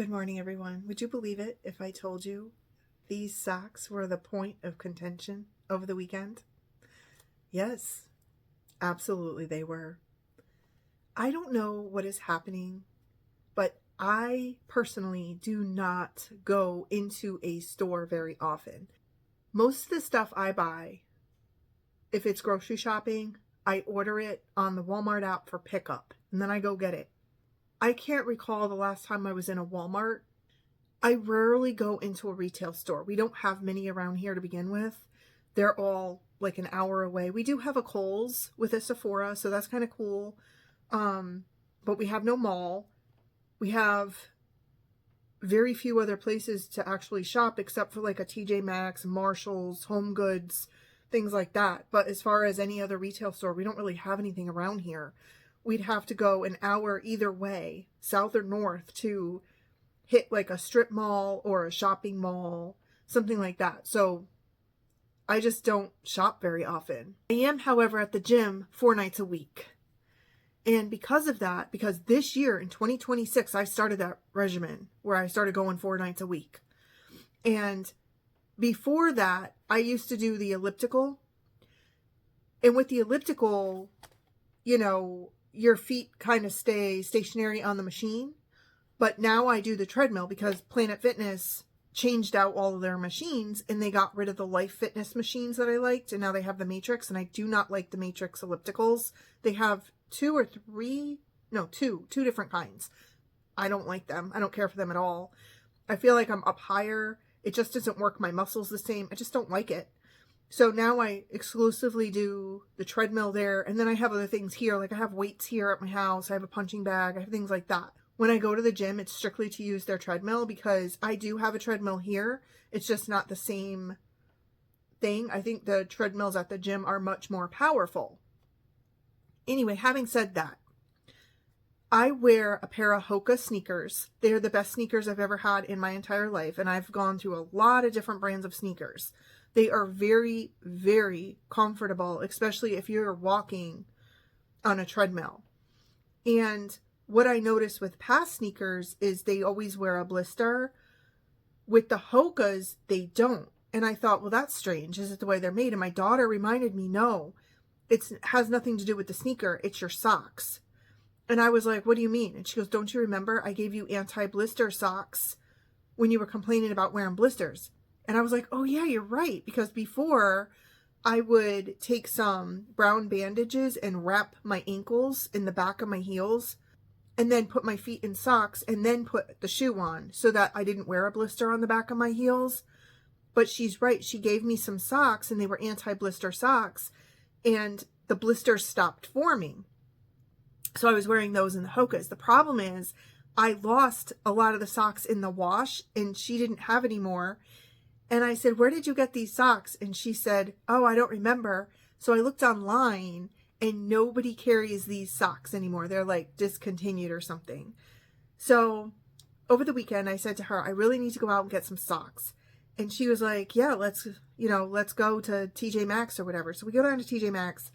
Good morning, everyone. Would you believe it if I told you these socks were the point of contention over the weekend? Yes, absolutely they were. I don't know what is happening, but I personally do not go into a store very often. Most of the stuff I buy, if it's grocery shopping, I order it on the Walmart app for pickup, and then I go get it. I can't recall the last time I was in a Walmart. I rarely go into a retail store. We don't have many around here to begin with. They're all like an hour away. We do have a Kohl's with a Sephora, so that's kind of cool. But we have no mall. We have very few other places to actually shop except for like a TJ Maxx, Marshalls, Home Goods, things like that. But as far as any other retail store, we don't really have anything around here. We'd have to go an hour either way, south or north, to hit like a strip mall or a shopping mall, something like that. So I just don't shop very often. I am, however, at the gym 4 nights a week. And because of that, because this year in 2026, I started that regimen where I started going 4 nights a week. And before that, I used to do the elliptical. And with the elliptical, your feet kind of stay stationary on the machine. But now I do the treadmill because Planet Fitness changed out all of their machines and they got rid of the Life Fitness machines that I liked. And now they have the Matrix, and I do not like the Matrix ellipticals. They have two different kinds. I don't like them. I don't care for them at all. I feel like I'm up higher. It just doesn't work my muscles the same. I just don't like it. So now I exclusively do the treadmill there. And then I have other things here. Like I have weights here at my house. I have a punching bag. I have things like that. When I go to the gym, it's strictly to use their treadmill because I do have a treadmill here. It's just not the same thing. I think the treadmills at the gym are much more powerful. Anyway, having said that, I wear a pair of Hoka sneakers. They're the best sneakers I've ever had in my entire life, and I've gone through a lot of different brands of sneakers. They are very, very comfortable, especially if you're walking on a treadmill. And what I noticed with past sneakers is they always wear a blister. With the Hokas, they don't. And I thought, well, that's strange. Is it the way they're made? And my daughter reminded me, no, it has nothing to do with the sneaker. It's your socks. And I was like, what do you mean? And she goes, don't you remember I gave you anti-blister socks when you were complaining about wearing blisters? And I was like, oh yeah, you're right. Because before I would take some brown bandages and wrap my ankles in the back of my heels and then put my feet in socks and then put the shoe on so that I didn't wear a blister on the back of my heels. But she's right. She gave me some socks and they were anti-blister socks and the blisters stopped forming. So I was wearing those in the Hokas. The problem is I lost a lot of the socks in the wash and she didn't have any more. And I said, where did you get these socks? And she said, oh, I don't remember. So I looked online and nobody carries these socks anymore. They're like discontinued or something. So over the weekend, I said to her, I really need to go out and get some socks. And she was like, yeah, let's go to TJ Maxx or whatever. So we go down to TJ Maxx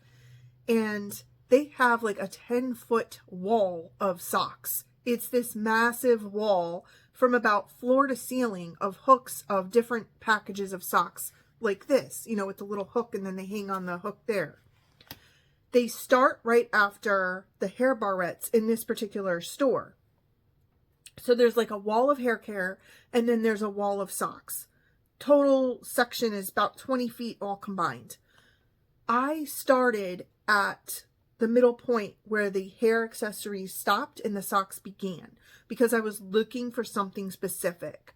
and they have like a 10-foot wall of socks. It's this massive wall from about floor to ceiling of hooks of different packages of socks like this, with the little hook and then they hang on the hook there. They start right after the hair barrettes in this particular store. So there's like a wall of hair care and then there's a wall of socks. Total section is about 20 feet all combined. I started at the middle point where the hair accessories stopped and the socks began because I was looking for something specific.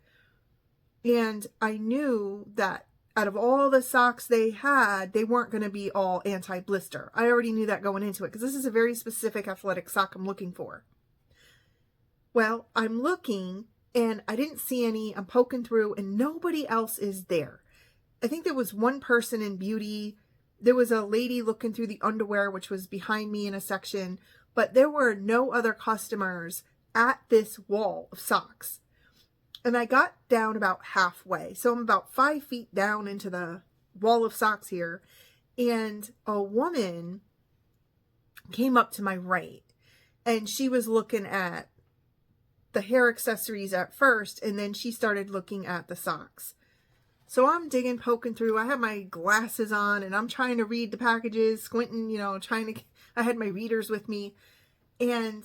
And I knew that out of all the socks they had, they weren't going to be all anti-blister. I already knew that going into it because this is a very specific athletic sock I'm looking for. Well, I'm looking and I didn't see any. I'm poking through and nobody else is there. I think there was one person in beauty. There was a lady looking through the underwear, which was behind me in a section, but there were no other customers at this wall of socks. And I got down about halfway. So I'm about 5 feet down into the wall of socks here. And a woman came up to my right and she was looking at the hair accessories at first, and then she started looking at the socks. So I'm digging, poking through. I have my glasses on and I'm trying to read the packages, squinting, I had my readers with me. And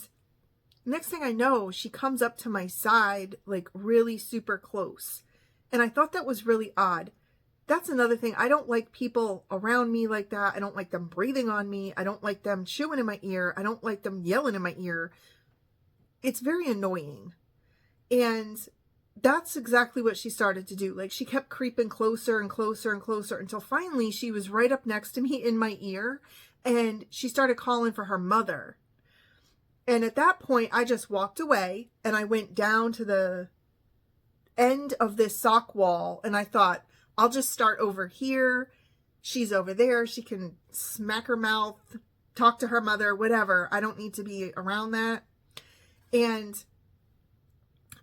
next thing I know, she comes up to my side, like really super close. And I thought that was really odd. That's another thing. I don't like people around me like that. I don't like them breathing on me. I don't like them chewing in my ear. I don't like them yelling in my ear. It's very annoying. And that's exactly what she started to do. Like, she kept creeping closer and closer and closer until finally she was right up next to me in my ear, and she started calling for her mother. And at that point, I just walked away and I went down to the end of this sock wall, and I thought, I'll just start over here. She's over there. She can smack her mouth, talk to her mother, whatever. I don't need to be around that. And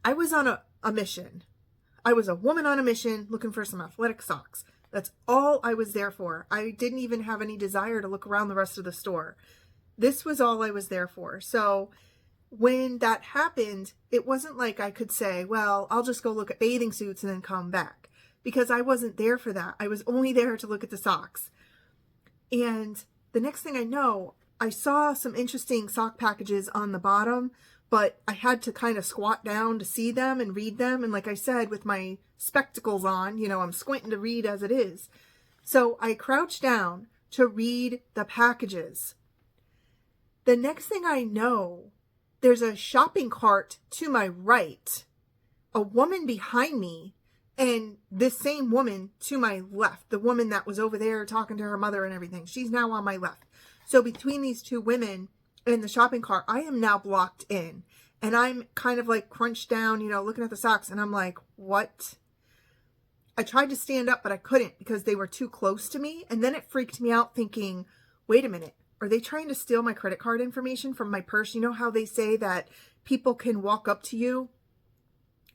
I was on a mission. I was a woman on a mission looking for some athletic socks. That's all I was there for. I didn't even have any desire to look around the rest of the store. This was all I was there for. So when that happened, it wasn't like I could say, well, I'll just go look at bathing suits and then come back, because I wasn't there for that. I was only there to look at the socks. And the next thing I know, I saw some interesting sock packages on the bottom, but I had to kind of squat down to see them and read them. And like I said, with my spectacles on, I'm squinting to read as it is. So I crouched down to read the packages. The next thing I know, there's a shopping cart to my right, a woman behind me, and this same woman to my left, the woman that was over there talking to her mother and everything. She's now on my left. So between these two women in the shopping cart, I am now blocked in, and I'm kind of like crunched down, looking at the socks, and I'm like, what? I tried to stand up, but I couldn't because they were too close to me. And then it freaked me out thinking, wait a minute, are they trying to steal my credit card information from my purse? You know how they say that people can walk up to you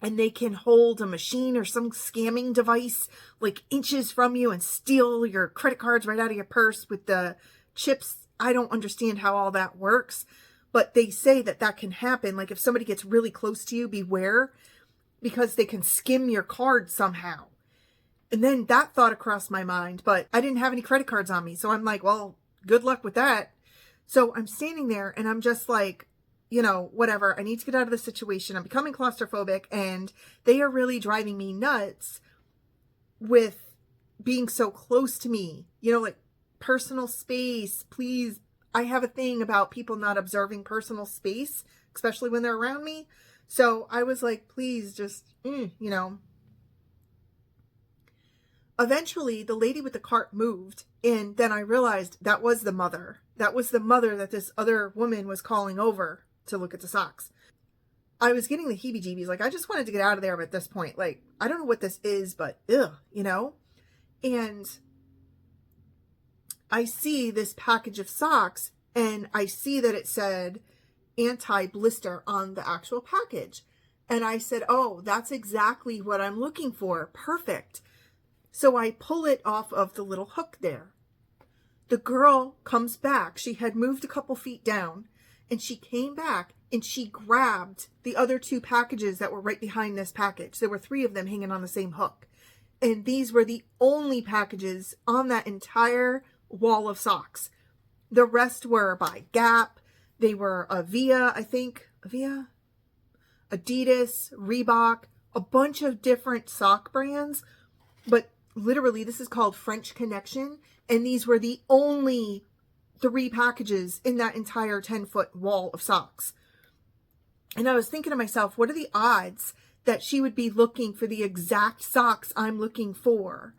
and they can hold a machine or some scamming device like inches from you and steal your credit cards right out of your purse with the chips? I don't understand how all that works, but they say that that can happen. Like, if somebody gets really close to you, beware, because they can skim your card somehow. And then that thought crossed my mind, but I didn't have any credit cards on me. So I'm like, well, good luck with that. So I'm standing there and I'm just like, whatever. I need to get out of the situation. I'm becoming claustrophobic, and they are really driving me nuts with being so close to me, like, personal space, please. I have a thing about people not observing personal space, especially when they're around me. So I was like, please just, Eventually, the lady with the cart moved, and then I realized that was the mother. That was the mother that this other woman was calling over to look at the socks. I was getting the heebie-jeebies. Like, I just wanted to get out of there at this point. Like, I don't know what this is, but And I see this package of socks, and I see that it said anti-blister on the actual package. And I said, oh, that's exactly what I'm looking for. Perfect. So I pull it off of the little hook there. The girl comes back. She had moved a couple feet down, and she came back and she grabbed the other two packages that were right behind this package. There were 3 of them hanging on the same hook. And these were the only packages on that entire wall of socks. The rest were by Gap. They were Avia, I think. Avia? Adidas, Reebok, a bunch of different sock brands. But literally, this is called French Connection. And these were the only 3 packages in that entire 10-foot wall of socks. And I was thinking to myself, what are the odds that she would be looking for the exact socks I'm looking for?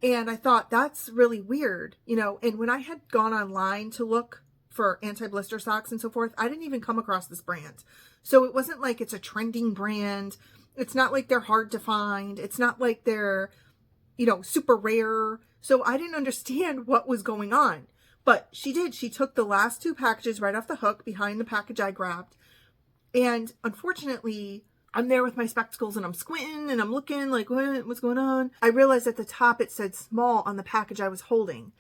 And I thought, that's really weird, and when I had gone online to look for anti-blister socks and so forth, I didn't even come across this brand. So it wasn't like it's a trending brand. It's not like they're hard to find. It's not like they're, super rare. So I didn't understand what was going on. But she did. She took the last 2 packages right off the hook behind the package I grabbed. And unfortunately, I'm there with my spectacles and I'm squinting and I'm looking like, what's going on? I realized at the top it said small on the package I was holding.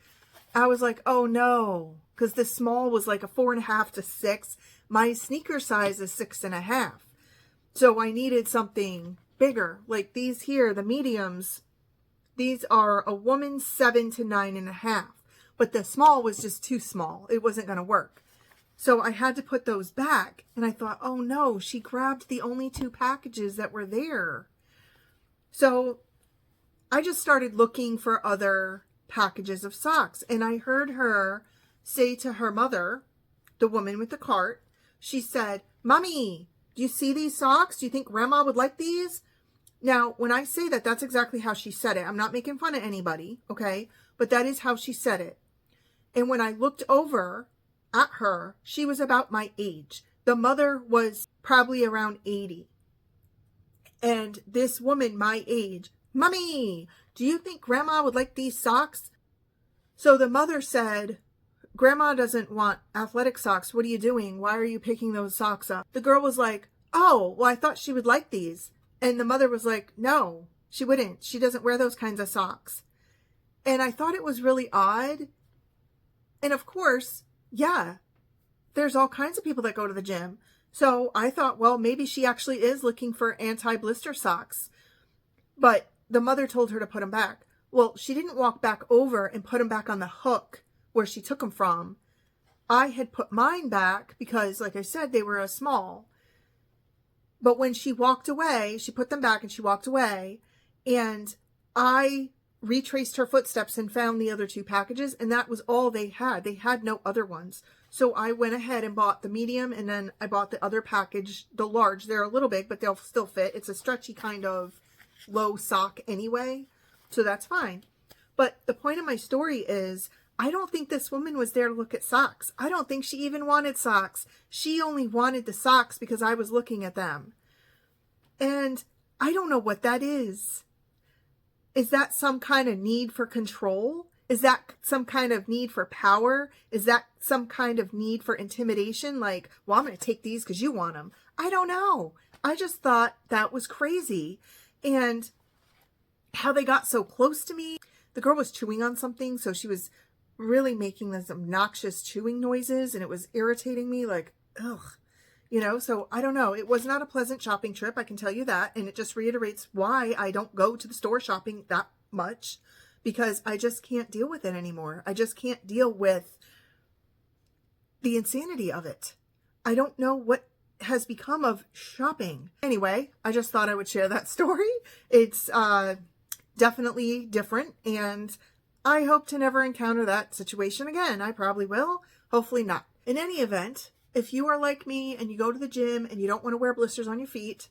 I was like, oh no, because the small was like a 4.5 to 6. My sneaker size is 6.5. So I needed something bigger. Like these here, the mediums, these are a woman's 7 to 9.5. But the small was just too small. It wasn't going to work. So I had to put those back. And I thought, oh no, she grabbed the only 2 packages that were there. So I just started looking for other packages of socks. And I heard her say to her mother, the woman with the cart, she said, "Mommy, do you see these socks? Do you think Grandma would like these?" Now, when I say that, that's exactly how she said it. I'm not making fun of anybody, okay? But that is how she said it. And when I looked over at her, she was about my age. The mother was probably around 80. And this woman, my age, "Mommy, do you think Grandma would like these socks?" So the mother said, "Grandma doesn't want athletic socks. What are you doing? Why are you picking those socks up?" The girl was like, "Oh, well, I thought she would like these." And the mother was like, "No, she wouldn't. She doesn't wear those kinds of socks." And I thought it was really odd. And of course, yeah, there's all kinds of people that go to the gym. So I thought, well, maybe she actually is looking for anti-blister socks. But the mother told her to put them back. Well, she didn't walk back over and put them back on the hook where she took them from. I had put mine back because, like I said, they were a small. But when she walked away, she put them back and she walked away. And I retraced her footsteps and found the other 2 packages, and that was all they had. They had no other ones. So I went ahead and bought the medium, and then I bought the other package, the large. They're a little big, but they'll still fit. It's a stretchy kind of low sock anyway, so that's fine. But the point of my story is, I don't think this woman was there to look at socks. I don't think she even wanted socks. She only wanted the socks because I was looking at them. And I don't know what that is. Is that some kind of need for control? Is that some kind of need for power? Is that some kind of need for intimidation? Like, well, I'm going to take these because you want them. I don't know. I just thought that was crazy. And how they got so close to me. The girl was chewing on something, so she was really making those obnoxious chewing noises, and it was irritating me, like, ugh. You know, so I don't know. It was not a pleasant shopping trip, I can tell you that. And it just reiterates why I don't go to the store shopping that much, because I just can't deal with it anymore. I just can't deal with the insanity of it. I don't know what has become of shopping. Anyway, I just thought I would share that story. It's definitely different, and I hope to never encounter that situation again. I probably will. Hopefully not. In any event, if you are like me and you go to the gym and you don't want to wear blisters on your feet,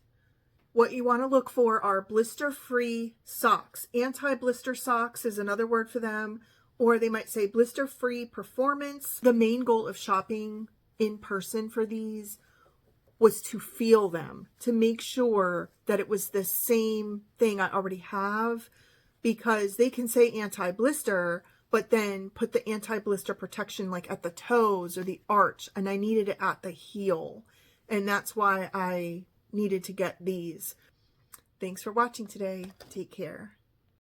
what you want to look for are blister-free socks. Anti-blister socks is another word for them, or they might say blister-free performance. The main goal of shopping in person for these was to feel them, to make sure that it was the same thing I already have, because they can say anti-blister, but then put the anti-blister protection like at the toes or the arch, and I needed it at the heel. And that's why I needed to get these. Thanks for watching today. Take care.